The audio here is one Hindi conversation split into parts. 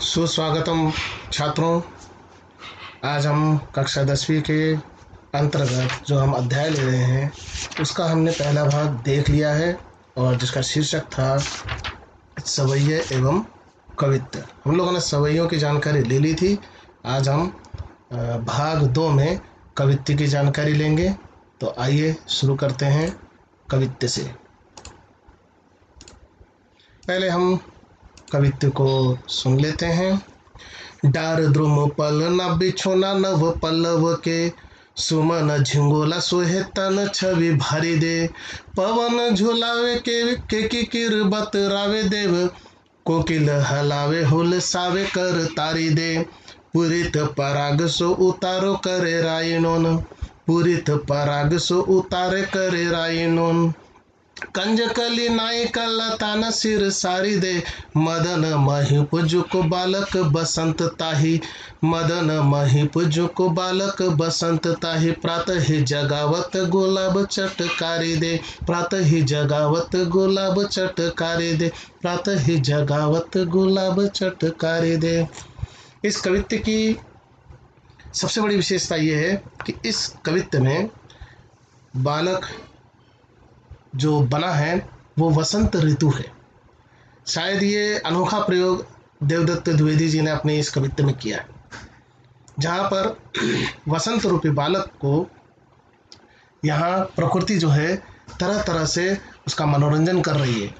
सुस्वागतम छात्रों। आज हम कक्षा 10वीं के अंतर्गत जो हम अध्याय ले रहे हैं उसका हमने पहला भाग देख लिया है और जिसका शीर्षक था सवैये एवं कवित्त। हम लोगों ने सवैयों की जानकारी ले ली थी। आज हम भाग 2 में कवित्त की जानकारी लेंगे। तो आइए शुरू करते हैं कवित्त से। पहले हम कवित्त को सुन लेते हैं। डार द्रुम पल न बिछोना नव पल्लव के, सुमन झिंगोला सोहे तन छवि भारी दे। पवन झुलावे के किकिर बतरावे देव, कोकिल हलावे हुल सावे कर तारी दे। पुरित पराग सो उतारो करे रायनोन, पुरित पराग सो उतारे करे रायनोन। कंजकली नायिका लतान सिर सारी दे, मदन महिप जुको बालक बसंत ताही, मदन महिप जुको बालक बसंत ताही। प्रातः ही जगावत गुलाब चटकारी दे, प्रातः ही जगावत गुलाब चटकारी दे, प्रातः ही जगावत गुलाब चटकारी दे। इस कवित्त की सबसे बड़ी विशेषता यह है कि इस कवित्त में बालक जो बना है वो वसंत ऋतु है। शायद ये अनोखा प्रयोग देवदत्त द्विवेदी जी ने अपने इस कवित्त में किया है, जहाँ पर वसंत रूपी बालक को यहाँ प्रकृति जो है तरह तरह से उसका मनोरंजन कर रही है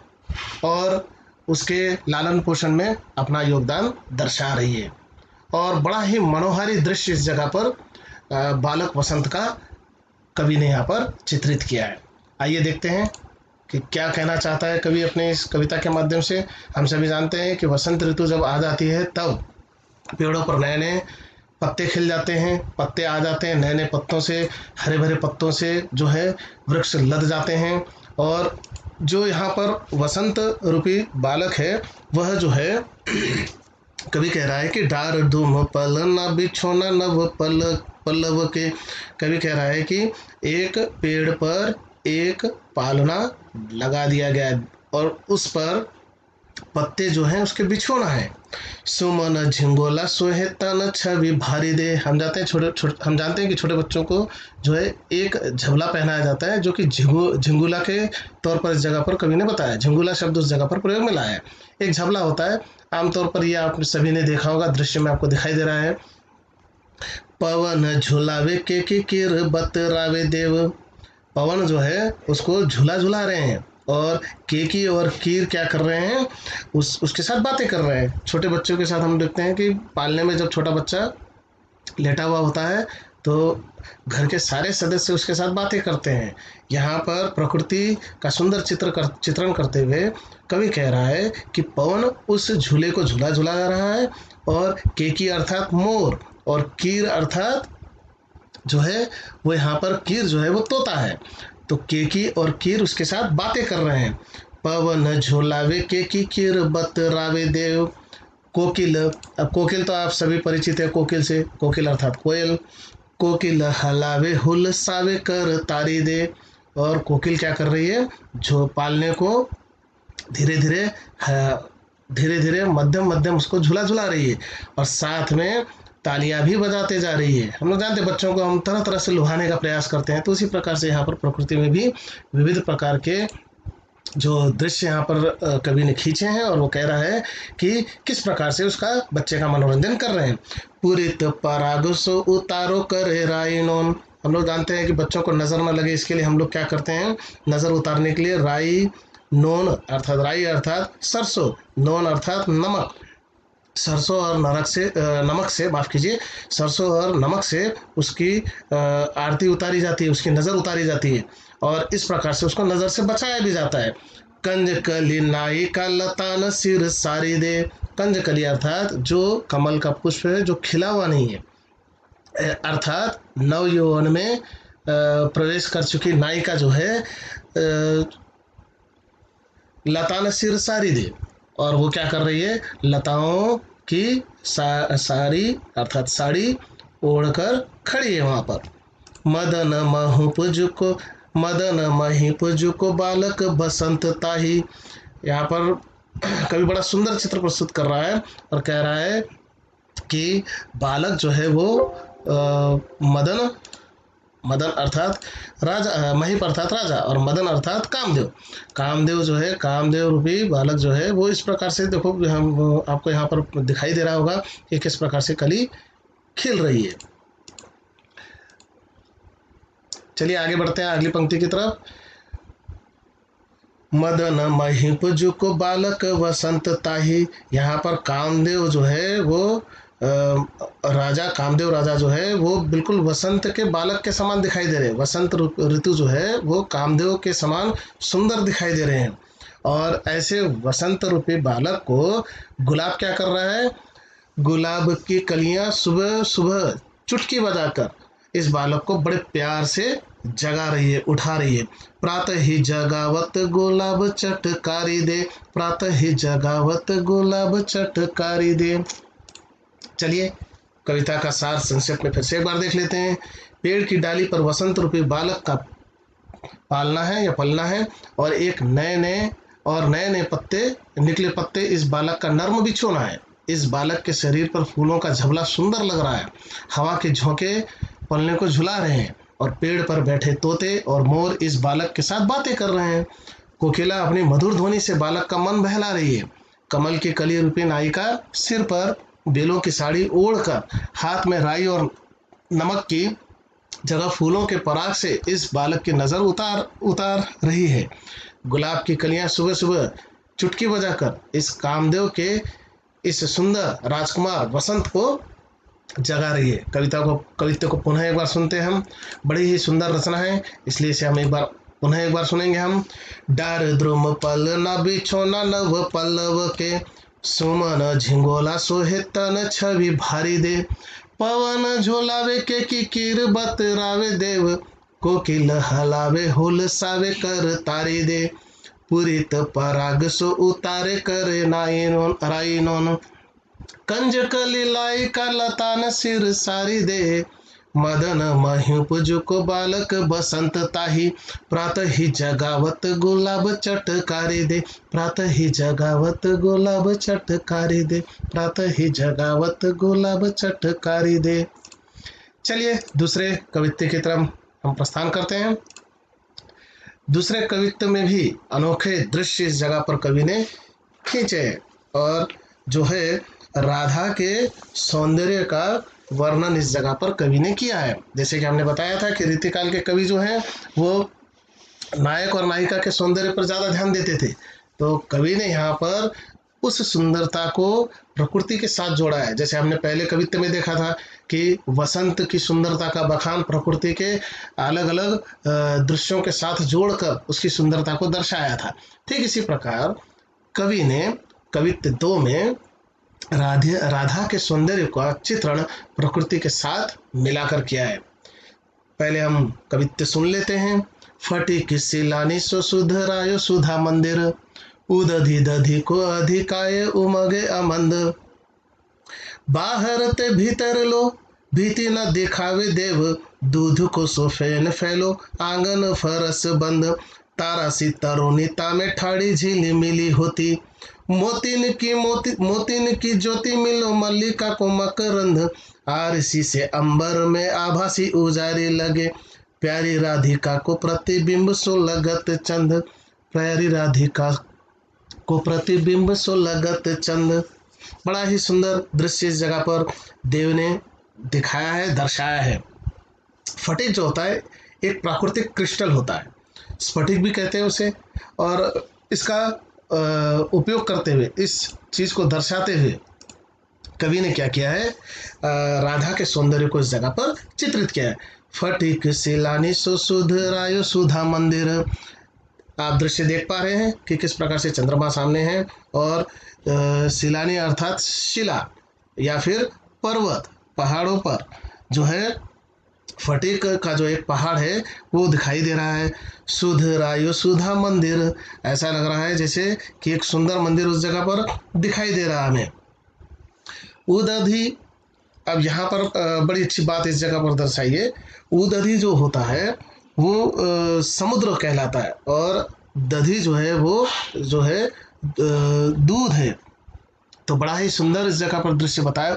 और उसके लालन पोषण में अपना योगदान दर्शा रही है। और बड़ा ही मनोहारी दृश्य इस जगह पर बालक वसंत का कवि ने यहाँ पर चित्रित किया है। आइए देखते हैं कि क्या कहना चाहता है कवि अपने इस कविता के माध्यम से। हम सभी जानते हैं कि वसंत ऋतु जब आ जाती है तब पेड़ों पर नए नए पत्ते खिल जाते हैं, पत्ते आ जाते हैं, नए नए पत्तों से, हरे भरे पत्तों से जो है वृक्ष लद जाते हैं। और जो यहाँ पर वसंत रूपी बालक है वह जो है कवि कह रहा है कि डार धूम पल न बिछोना नव पल्लव के। कवि कह रहा है कि एक पेड़ पर एक पालना लगा दिया गया और उस पर पत्ते जो हैं उसके बिछोना है। सुमन झिंगोला सोहे तन छवि भारी दे। हम जानते हैं कि छोटे बच्चों को जो है एक झबला पहनाया जाता है, जो कि झिंगुला के तौर पर इस जगह पर कवि ने बताया। झिंगुला शब्द उस जगह पर प्रयोग में लाया है। एक झबला होता है, आमतौर पर यह आप सभी ने देखा होगा, दृश्य में आपको दिखाई दे रहा है। पवन झुलावे के किर बतरावे देव। पवन जो है उसको झूला झुला रहे हैं और केकी और कीर क्या कर रहे हैं, उसके साथ बातें कर रहे हैं। छोटे बच्चों के साथ हम देखते हैं कि पालने में जब छोटा बच्चा लेटा हुआ होता है तो घर के सारे सदस्य उसके साथ बातें करते हैं। यहाँ पर प्रकृति का सुंदर चित्रण करते हुए कवि कह रहा है कि पवन उस झूले को झूला झुला रहा है और केकी अर्थात मोर और कीर अर्थात जो है वो यहाँ पर कीर जो है वो तोता है। तो केकी और कीर उसके साथ बातें कर रहे हैं। पवन झोलावे केकी कीर बतरावे देव। कोकिल, अब कोकिल तो आप सभी परिचित है कोकिल से, कोकिल अर्थात कोयल। कोकिल हलावे हुल सावे कर तारी दे। और कोकिल क्या कर रही है, जो पालने को धीरे धीरे मध्यम मध्यम उसको झूला झुला रही है और साथ में तालियां भी बजाते जा रही है। हम लोग जानते हैं बच्चों को हम तरह तरह से लुभाने का प्रयास करते हैं, तो उसी प्रकार से यहाँ पर प्रकृति में भी विविध प्रकार के जो दृश्य यहाँ पर कवि ने खींचे हैं और वो कह रहा है कि किस प्रकार से उसका बच्चे का मनोरंजन कर रहे हैं। पुरित पराग सो उतारो करे रायनोन। हम लोग जानते हैं कि बच्चों को नजर न लगे इसके लिए हम लोग क्या करते हैं, नजर उतारने के लिए राई नोन अर्थात राई अर्थात सरसों, नोन अर्थात नमक, सरसों और नमक से माफ़ कीजिए, सरसों और नमक से उसकी आरती उतारी जाती है, उसकी नज़र उतारी जाती है और इस प्रकार से उसको नज़र से बचाया भी जाता है। कंजकली नायिका लतान सिर सारी दे। कंजकली अर्थात जो कमल का पुष्प है जो खिला हुआ नहीं है, अर्थात नव यौवन में प्रवेश कर चुकी नायिका जो है लतान सिर सारी दे। और वो क्या कर रही है, लताओं की सारी अर्थात साड़ी ओढ़कर खड़ी है वहाँ पर। मदन महिप जुको बालक बसंत ताही। यहाँ पर कवि बड़ा सुंदर चित्र प्रस्तुत कर रहा है और कह रहा है कि बालक जो है वो मदन, मदन अर्थात राजा, महीप अर्थात राजा, और मदन अर्थात कामदेव। कामदेव जो है, कामदेव रूपी बालक जो है वो इस प्रकार से, देखो हम आपको यहाँ पर दिखाई दे रहा होगा कि किस प्रकार से कली खिल रही है। चलिए आगे बढ़ते हैं अगली पंक्ति की तरफ। मदन महीप जुको बालक वसंत ताही। यहाँ पर कामदेव जो है वो राजा, कामदेव राजा जो है वो बिल्कुल वसंत के बालक के समान दिखाई दे रहे हैं। वसंत ऋतु जो है वो कामदेव के समान सुंदर दिखाई दे रहे हैं। और ऐसे वसंत रूपी बालक को गुलाब क्या कर रहा है? गुलाब की कलियां सुबह सुबह चुटकी बजाकर इस बालक को बड़े प्यार से जगा रही है, उठा रही है। प्रातः ही जगावत गुलाब चटकारी दे, प्रातः ही जगावत गुलाब चटकारी दे। चलिए कविता का सार संक्षेप में फिर से एक बार देख लेते हैं। पेड़ की डाली पर वसंत रूपी बालक का पालना है या पलना है, और एक नए नए पत्ते, निकले पत्ते इस बालक का नर्म बिछोना है। इस बालक के शरीर पर फूलों का झबला सुंदर लग रहा है। हवा के झोंके पलने को झुला रहे हैं, और पेड़ पर बैठे तोते और मोर इस बालक के साथ बातें कर रहे हैं। कोकिला अपनी मधुर ध्वनि से बालक का मन बहला रही है। कमल की कली रूपी नायिका सिर पर बेलों की साड़ी ओढ़कर हाथ में राई और नमक की जगह फूलों के पराग से इस बालक की नजर उतार रही है। गुलाब की कलियां सुबह सुबह चुटकी बजाकर इस कामदेव के इस सुंदर राजकुमार वसंत को जगा रही है। कविता को पुनः एक बार सुनते हैं हम। बड़ी ही सुंदर रचना है, इसलिए इसे हम पुनः एक बार सुनेंगे हम। डार द्रुम पल न बिछोना नव पल्लव के, सुमन झिंगोला सोहे तन छवि भारी दे। पवन झोलावे के किकिर बतरावे देव, कोकिल हलावे हुलसावे कर तारी दे। पुरित पराग सो उतारे करे राइनोन, कंज कलिलाई का लतान सिर सारी दे। मदन महीप जुको बालक बसंत ताही, प्रातः ही जगावत गुलाब चटकारी दे, प्रातः ही जगावत गुलाब चटकारी दे, प्रातः ही जगावत गुलाब चटकारी दे। चलिए दूसरे कवित्व की तरफ हम प्रस्थान करते हैं। दूसरे कवित्व में भी अनोखे दृश्य इस जगह पर कवि ने खींचे, और जो है राधा के सौंदर्य का वर्णन इस जगह पर कवि ने किया है। जैसे कि हमने बताया था कि रीतिकाल के कवि जो हैं वो नायक और नायिका के सौंदर्य पर ज़्यादा ध्यान देते थे, तो कवि ने यहाँ पर उस सुंदरता को प्रकृति के साथ जोड़ा है। जैसे हमने पहले कवित्व में देखा था कि वसंत की सुंदरता का बखान प्रकृति के अलग अलग दृश्यों के साथ जोड़कर उसकी सुंदरता को दर्शाया था। ठीक इसी प्रकार कवि ने कवित्व 2 में राधा के सौंदर्य का चित्रण प्रकृति के साथ मिलाकर किया है। पहले हम कवित्व सुन लेते हैं। फटिक सिलानी सो सुधरायो सुधा मंदिर, उदधि दधि को अधिकाय उमगे आमंद। बाहर ते भीतर लो भीति न दिखावे देव, दूध को सोफेन फैलो आंगन फरस बंद। तारा सी तरुणिता में ठाड़ी झिली मिली होती, मोतिन की ज्योति मिलो मल्लिका को मकरंद। आरसी से अंबर में आभासी उजारी लगे, प्यारी राधिका को प्रतिबिंब सो लगत चंद, प्यारी राधिका को प्रतिबिंब सो लगत चंद। बड़ा ही सुंदर दृश्य इस जगह पर देव ने दिखाया है, दर्शाया है। फटिक जो होता है एक प्राकृतिक क्रिस्टल होता है, स्फटिक भी कहते हैं उसे, और इसका उपयोग करते हुए, इस चीज़ को दर्शाते हुए कवि ने क्या किया है, राधा के सौंदर्य को इस जगह पर चित्रित किया है। फटिक सिलानी सो सुधरायो सुधा मंदिर। आप दृश्य देख पा रहे हैं कि किस प्रकार से चंद्रमा सामने है, और सिलानी अर्थात शिला या फिर पर्वत, पहाड़ों पर जो है फटिक का जो एक पहाड़ है वो दिखाई दे रहा है। सुधरायो सुधा मंदिर, ऐसा लग रहा है जैसे कि एक सुंदर मंदिर उस जगह पर दिखाई दे रहा है हमें। उदधि, अब यहाँ पर बड़ी अच्छी बात इस जगह पर दर्शाइए। उदधि जो होता है वो समुद्र कहलाता है, और दधि जो है वो जो है दूध है। तो बड़ा ही सुंदर इस जगह पर दृश्य बताया।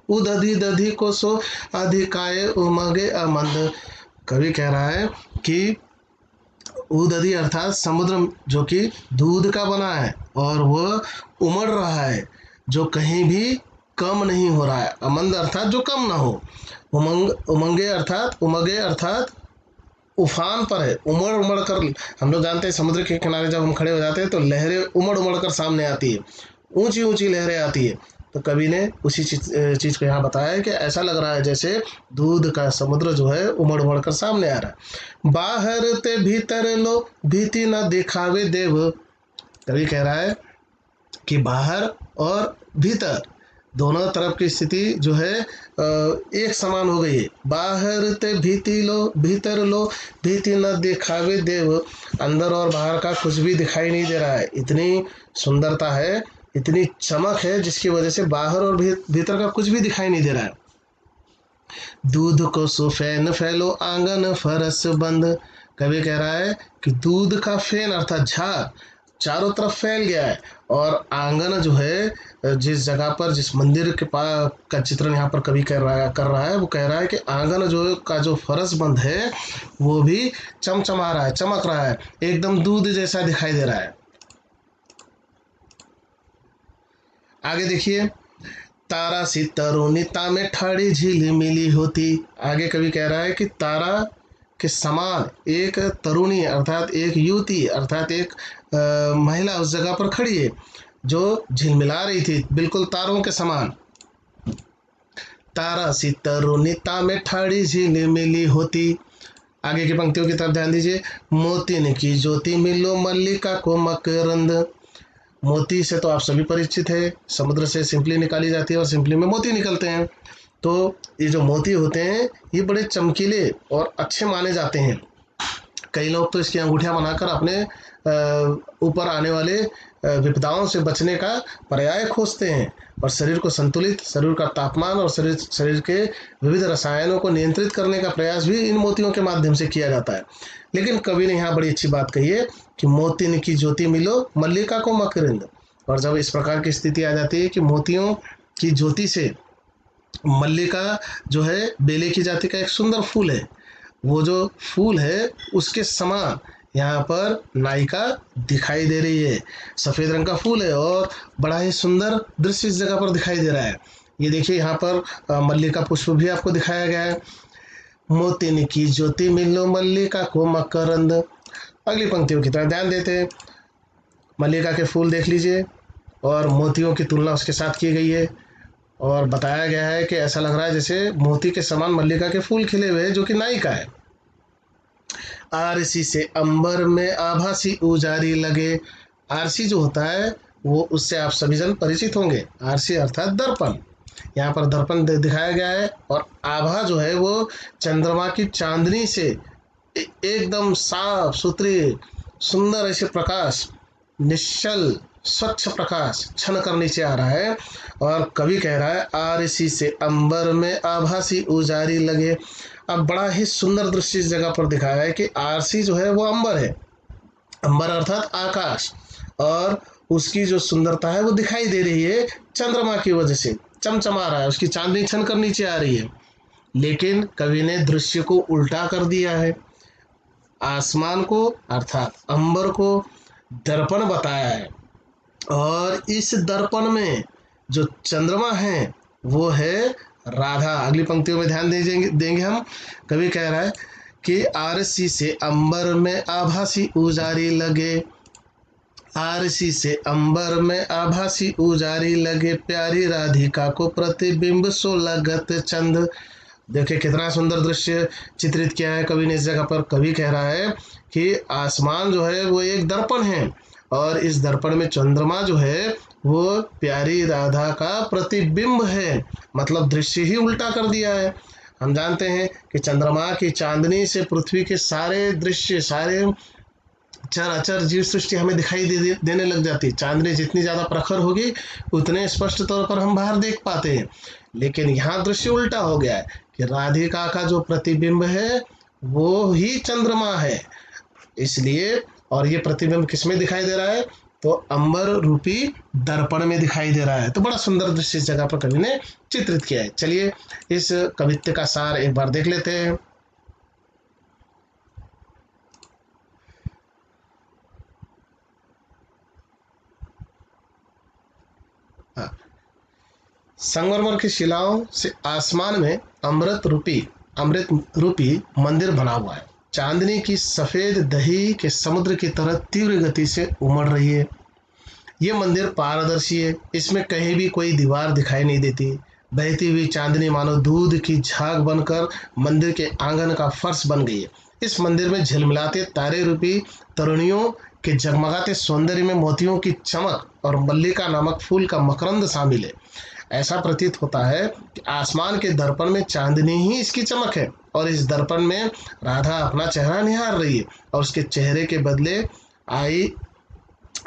उदधि दधि को सो अधिकाय उमगे अमंद। कवि कह रहा है कि उदधि अर्थात समुद्र जो कि दूध का बना है और वह उमड़ रहा है, जो कहीं भी कम नहीं हो रहा है। अमंद अर्थात जो कम ना हो। उमगे अर्थात उफान पर है, उमड़ उमड़ कर। हम लोग जानते हैं समुद्र के किनारे जब हम खड़े हो जाते हैं तो लहरें उमड़ उमड़ कर सामने आती है, ऊंची ऊंची लहरें आती है। तो कवि ने उसी चीज को यहाँ बताया है कि ऐसा लग रहा है जैसे दूध का समुद्र जो है उमड़ उमड़ कर सामने आ रहा है। बाहर ते भीतर लो भीति न दिखावे देव। कवि कह रहा है कि बाहर और भीतर दोनों तरफ की स्थिति जो है एक समान हो गई है। बाहर ते भीति लो भीतर लो भीति न दिखावे देव। अंदर और बाहर का कुछ भी दिखाई नहीं दे रहा है। इतनी सुंदरता है, इतनी चमक है, जिसकी वजह से बाहर और भीतर का कुछ भी दिखाई नहीं दे रहा है। दूध को सुफैन फैलो आंगन फरस बंद। कवि कह रहा है कि दूध का फैन अर्थात झाग चारों तरफ फैल गया है, और आंगन जो है जिस जगह पर जिस मंदिर के पास का चित्रण यहाँ पर कवि कर रहा है वो कह रहा है कि आंगन जो फरस बंद है वो भी चमचमा रहा है, चमक रहा है, एकदम दूध जैसा दिखाई दे रहा है। आगे देखिए, तारा सी तरुणिता में ठाड़ी झील मिली होती। आगे कवि कह रहा है कि तारा के समान एक तरुणी अर्थात एक युवती अर्थात एक महिला उस जगह पर खड़ी है जो झिलमिला रही थी, बिल्कुल तारों के समान। तारा सी तरुणिता में ठाड़ी झील मिली होती। आगे की पंक्तियों की तरफ ध्यान दीजिए। मोतिन की ज्योति मिलो मल्लिका को मकरंद। मोती से तो आप सभी परिचित है, समुद्र से सिंपली निकाली जाती है और सिंपली में मोती निकलते हैं। तो ये जो मोती होते हैं ये बड़े चमकीले और अच्छे माने जाते हैं। कई लोग तो इसकी अंगूठियां बनाकर अपने ऊपर आने वाले विपदाओं से बचने का पर्याय खोजते हैं, और शरीर को संतुलित, शरीर का तापमान और शरीर के विविध रसायनों को नियंत्रित करने का प्रयास भी इन मोतियों के माध्यम से किया जाता है। लेकिन कवि ने यहाँ बड़ी अच्छी बात कही है कि मोतिन की ज्योति मिलो मल्लिका को मकरंद। और जब इस प्रकार की स्थिति आ जाती है कि मोतियों की ज्योति से मल्लिका जो है बेले की जाति का एक सुंदर फूल है, वो जो फूल है उसके समान यहाँ पर नायिका दिखाई दे रही है। सफ़ेद रंग का फूल है और बड़ा ही सुंदर दृश्य इस जगह पर दिखाई दे रहा है। ये देखिए यहाँ पर मल्लिका पुष्प भी आपको दिखाया गया है। मोतिन की ज्योति मिलो मल्लिका को मकरंद। अगली पंक्तियों की तरफ ध्यान देते हैं। मल्लिका के फूल देख लीजिए और मोतियों की तुलना उसके साथ की गई है, और बताया गया है कि ऐसा लग रहा है जैसे मोती के समान मल्लिका के फूल खिले हुए हैं, जो कि नायिका है। आरसी से अंबर में आभासी उजारी लगे। आरसी जो होता है वो उससे आप सभी जन परिचित होंगे। आरसी अर्थात दर्पण। यहाँ पर दर्पण दिखाया गया है, और आभा जो है वो चंद्रमा की चांदनी से एकदम साफ सुथरी सुंदर ऐसे प्रकाश, निश्चल स्वच्छ प्रकाश छन कर नीचे आ रहा है। और कवि कह रहा है आरसी से अंबर में आभासी उजारी लगे। अब बड़ा ही सुंदर दृश्य इस जगह पर दिखाया है कि आरसी जो है वो अंबर है, अंबर अर्थात आकाश, और उसकी जो सुंदरता है वो दिखाई दे रही है चंद्रमा की वजह से, चमचमा रहा है, उसकी चांदनी छन कर नीचे आ रही है। लेकिन कवि ने दृश्य को उल्टा कर दिया है। आसमान को अर्थात अंबर को दर्पण बताया है, और इस दर्पण में जो चंद्रमा है वो है राधा। अगली पंक्तियों में ध्यान देंगे हम। कवि कह रहा है कि आरसी से अंबर में आभासी उजारी लगे। आरसी से अंबर में आभासी उजारी लगे, प्यारी राधिका को प्रतिबिंब सो लगत चंद। देखिए कितना सुंदर दृश्य चित्रित किया है कवि ने इस जगह पर। कवि कह रहा है कि आसमान जो है वो एक दर्पण है, और इस दर्पण में चंद्रमा जो है वो प्यारी राधा का प्रतिबिंब है। मतलब दृश्य ही उल्टा कर दिया है। हम जानते हैं कि चंद्रमा की चांदनी से पृथ्वी के सारे दृश्य, सारे चर अचर जीव सृष्टि हमें दिखाई देने लग जाती है। चांदनी जितनी ज़्यादा प्रखर होगी उतने स्पष्ट तौर पर हम बाहर देख पाते हैं। लेकिन यहाँ दृश्य उल्टा हो गया है कि राधिका का जो प्रतिबिंब है वो ही चंद्रमा है। इसलिए, और ये प्रतिबिंब किसमें दिखाई दे रहा है? तो अंबर रूपी दर्पण में दिखाई दे रहा है। तो बड़ा सुंदर दृश्य इस जगह पर कवि ने चित्रित किया है। चलिए इस कवित्व का सार एक बार देख लेते हैं। हाँ, संगमरमर की शिलाओं से आसमान में अमृत रूपी मंदिर बना हुआ है। चांदनी की सफेद दही के समुद्र की तरह तीव्र गति से उमड़ रही है। ये मंदिर पारदर्शी है, इसमें कहीं भी कोई दीवार दिखाई नहीं देती। बहती हुई चांदनी मानो दूध की झाग बनकर मंदिर के आंगन का फर्श बन गई है। इस मंदिर में झिलमिलाते तारे रूपी तरुणियों के जगमगाते सौंदर्य में मोतियों की चमक और मल्लिका नामक फूल का मकरंद शामिल है। ऐसा प्रतीत होता है कि आसमान के दर्पण में चांदनी ही इसकी चमक है और इस दर्पण में राधा अपना चेहरा निहार रही है और उसके चेहरे के बदले आई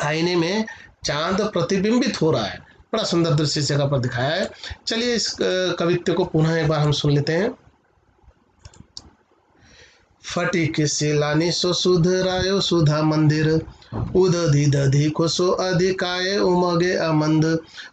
आईने में चांद प्रतिबिंबित हो रहा है। बड़ा सुंदर दृश्य इस जगह पर दिखाया है। चलिए इस कवित्व को पुनः एक बार हम सुन लेते हैं। फटिक सिलानी सो सुधरायो सुधा मंदिर, उदधि दधि को सो अधिकाय उमगे अमंद,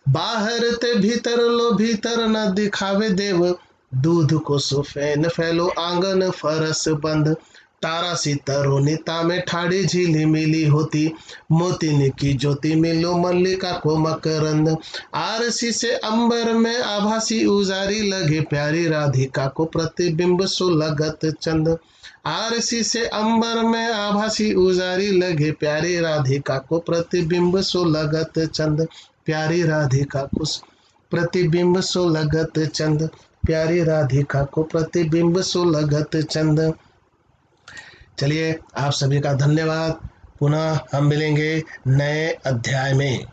बाहर ते भीतर लो भीतर न दिखावे देव, दूध को सो फैन फैलो आंगन फरस बंद, तारा सी तरुणिता में ठाड़ी झीली मिली होती, मोतिन की ज्योति मिलो मल्लिका को मकरंद, आरसी से अंबर में आभासी उजारी लगे प्यारी राधिका को प्रतिबिंब सो लगत चंद, आरसी से अंबर में आभासी उजारी लगे प्यारी राधिका को प्रतिबिंब सो लगत चंद, प्यारी राधिका को प्रतिबिंब सो लगत चंद, प्यारी राधिका को प्रतिबिंब सो लगत चंद। चलिए आप सभी का धन्यवाद। पुनः हम मिलेंगे नए अध्याय में।